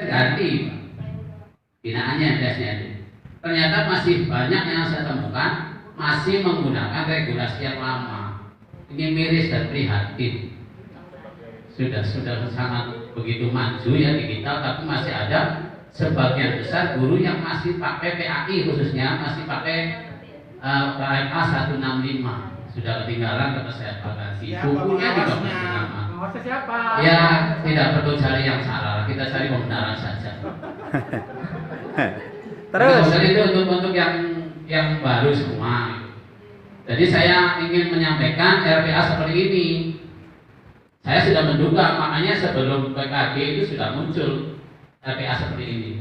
ganti binaannya tesnya itu. Ternyata masih banyak yang saya temukan masih menggunakan regulasi yang lama. Ini miris dan prihatin. Sudah sangat begitu maju ya digital, tapi masih ada sebagian besar guru yang masih pakai PAI, khususnya masih pakai KMA 165. Sudah ketinggalan kata saya ganti. Bukunya juga masih lama. Siapa? Ya tidak perlu cari yang salah, kita cari pembenaran saja. Terus itu untuk yang baru semua. Jadi saya ingin menyampaikan RPA seperti ini. Saya sudah menduga, makanya sebelum PKG itu sudah muncul RPA seperti ini.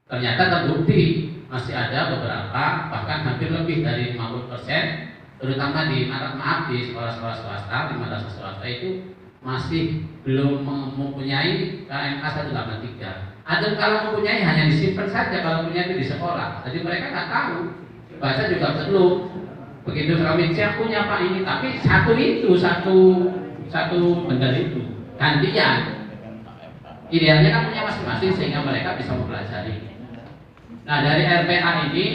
Ternyata terbukti masih ada beberapa, bahkan hampir lebih dari 50%, terutama di sekolah-sekolah swasta, di madrasah swasta itu masih belum mempunyai KMA 183. Ada kalau mempunyai hanya disimpan saja, kalau punya itu di sekolah. Jadi mereka nggak tahu, baca juga belum. Begitu kami cek punya Pak ini, tapi satu benda itu gantian. Idealnya kan punya masing-masing sehingga mereka bisa mempelajari. Nah dari RPA ini,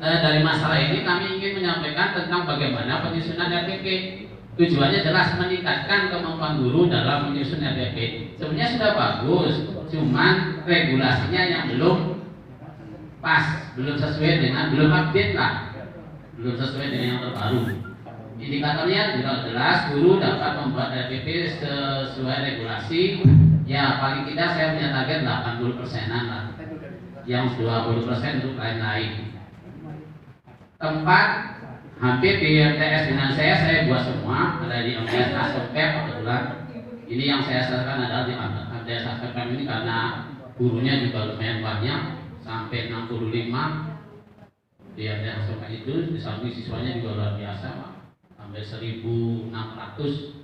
dari masalah ini kami ingin menyampaikan tentang bagaimana penyusunan RPP. Tujuannya jelas meningkatkan kemampuan guru dalam menyusun RPP. Sebenarnya sudah bagus, cuman regulasinya yang belum pas, belum sesuai dengan, belum update lah, belum sesuai dengan yang terbaru. Indikatornya juga jelas, guru dapat membuat RPP sesuai regulasi. Ya paling tidak saya punya target 80%-an lah, yang 20% untuk lain-lain. Tempat hampir di MTS dengan saya buat semua, ada di MTS Asopep kebetulan. Ini yang saya sarankan adalah di MTS Asopep ini karena gurunya juga lumayan banyak, sampai 65 di MTS Asopep itu. Di samping siswanya juga luar biasa, Pak, sampai 1.600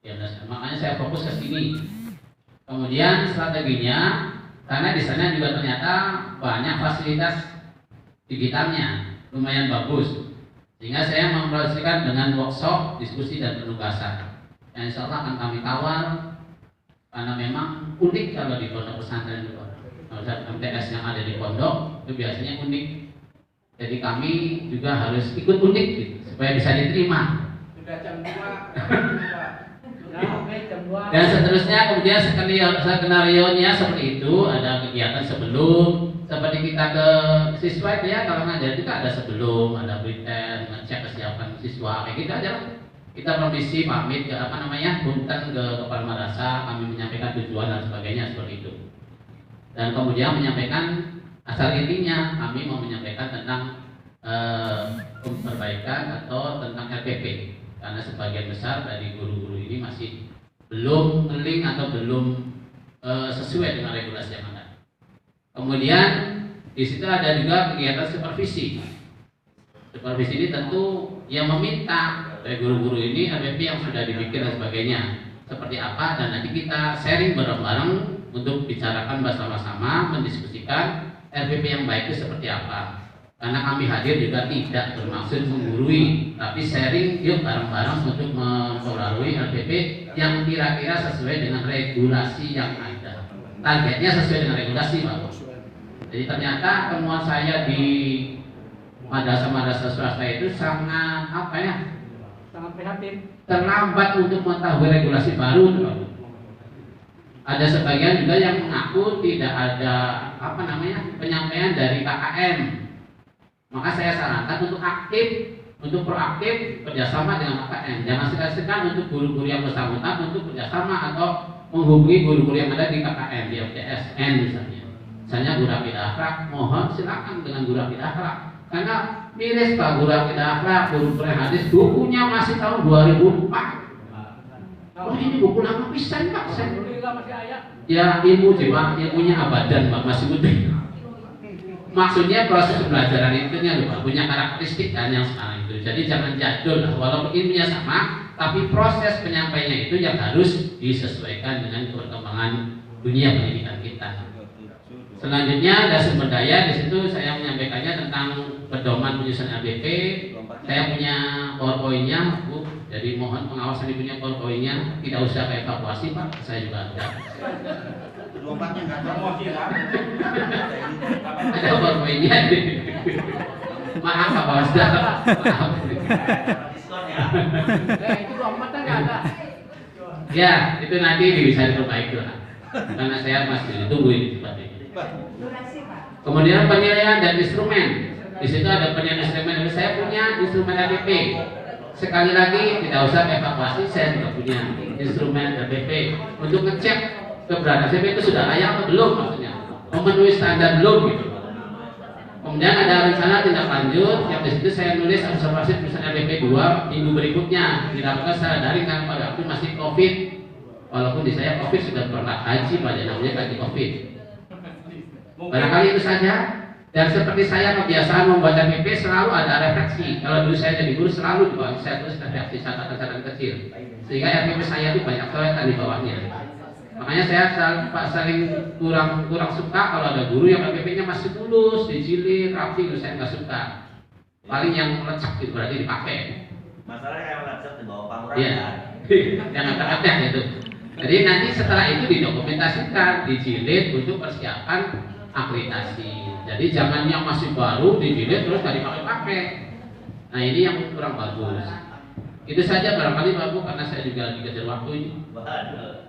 di MTS. Makanya saya fokus ke sini. Kemudian strateginya, karena di sana juga ternyata banyak fasilitas digitalnya, lumayan bagus. Sehingga saya mempromosikan dengan workshop, diskusi dan penugasan. Yang insya Allah akan kami kawal karena memang unik kalau di pondok pesantren itu. Kalau MTS yang ada di pondok itu biasanya unik. Jadi kami juga harus ikut unik gitu, supaya bisa diterima. Sudah jam 2. Jam 2. Dan seterusnya kemudian skenario-nya seperti itu, ada kegiatan sebelum. Seperti kita ke siswa itu ya, kalau ngajar itu ada sebelum, ada pretend, ngecek kesiapan siswa, kayak gitu aja. Kita permisi pamit ke punten ke kepala madrasah, kami menyampaikan tujuan dan sebagainya seperti itu. Dan kemudian menyampaikan asal intinya, kami mau menyampaikan tentang perbaikan atau tentang RPP, karena sebagian besar dari guru-guru ini masih belum ngeling atau belum sesuai dengan regulasi yang ada. Kemudian di situ ada juga kegiatan supervisi. Supervisi ini tentu yang meminta dari guru-guru ini RPP yang sudah dibikin dan sebagainya seperti apa, dan nanti kita sharing bareng-bareng untuk bicarakan bersama-sama, mendiskusikan RPP yang baik itu seperti apa. Karena kami hadir juga tidak bermaksud menggurui, tapi sharing yuk bareng-bareng untuk memperbarui RPP yang kira-kira sesuai dengan regulasi yang ada. Targetnya sesuai dengan regulasi, Pak. Jadi ternyata temuan saya di madrasah-madrasah swasta itu sangat Sangat prihatin. Terlambat untuk mengetahui regulasi baru, Pak. Ada sebagian juga yang mengaku tidak ada penyampaian dari KKM. Maka saya sarankan untuk aktif, untuk proaktif kerjasama dengan KKM. Jangan segan-segan untuk guru-guru yang bersangkutan untuk kerjasama atau menghubungi guru-guru yang ada di KKM, di FTSN misalnya. Misalnya guru akidah akhlak, mohon silakan dengan guru akidah akhlak. Karena miris Pak, guru akidah akhlak, guru hadis, bukunya masih tahun 2004. Oh ini buku lama pisan Pak. Masih ayat. Ya ilmu Pak, ilmunya abadan Pak, masih utuh. Maksudnya proses pembelajaran itu punya karakteristik kan yang sekarang itu. Jadi jangan jadul lah, walaupun ilmunya sama, tapi proses penyampaiannya itu yang harus disesuaikan dengan perkembangan dunia pendidikan kita. Selanjutnya ada sumber daya. Di situ saya menyampaikannya tentang pedoman penyusunan RPP. Saya punya PowerPoint-nya, Bu. Jadi mohon pengawasan ibunya PowerPoint-nya. Tidak usah evakuasi Pak, saya juga ada. lompatnya nggak promosi lah. Ada powerpointnya. Maaf Pak Ustaz. Maaf. Diskon ya. Itu lompatnya nggak ada. Ya, itu nanti bisa diperbaiki lah. Karena saya masih ditunggu ini seperti ini. Kemudian penilaian dan instrumen. Di situ ada penilaian instrumen. Saya punya instrumen RPP. Sekali lagi tidak usah evakuasi, saya juga punya instrumen RPP untuk ngecek keberadaan RPP itu sudah layak atau belum, maksudnya memenuhi standar belum gitu. Kemudian ada rencana tindak lanjut yang di situ saya nulis observasi tulisan RPP 2 minggu berikutnya dilakukan secara daring karena pada waktu masih COVID. Walaupun di saya COVID sudah pernah haji pada namanya haji COVID. Barangkali itu saja. Dan seperti saya kebiasaan membuat RPP selalu ada refleksi. Kalau dulu saya jadi guru selalu di bawah saya tulis refleksi catatan-catatan kecil. Sehingga RPP saya itu banyak coretan di bawahnya. Makanya saya sering kurang suka kalau ada guru yang RPP-nya masih mulus, dijilid, rapi, itu saya nggak suka. Paling yang lecek itu berarti dipakai. Masalahnya yang lecek di bawah panggung. Iya. Yang ngata-ngata itu. Jadi nanti setelah itu didokumentasikan, dijilid untuk persiapan akreditasi. Jadi jangan yang masih baru dijilid terus nggak dipakai-pakai. Nah ini yang kurang bagus. Itu saja barangkali Pak Bu karena saya juga lagi kejar waktu ini. Waduh.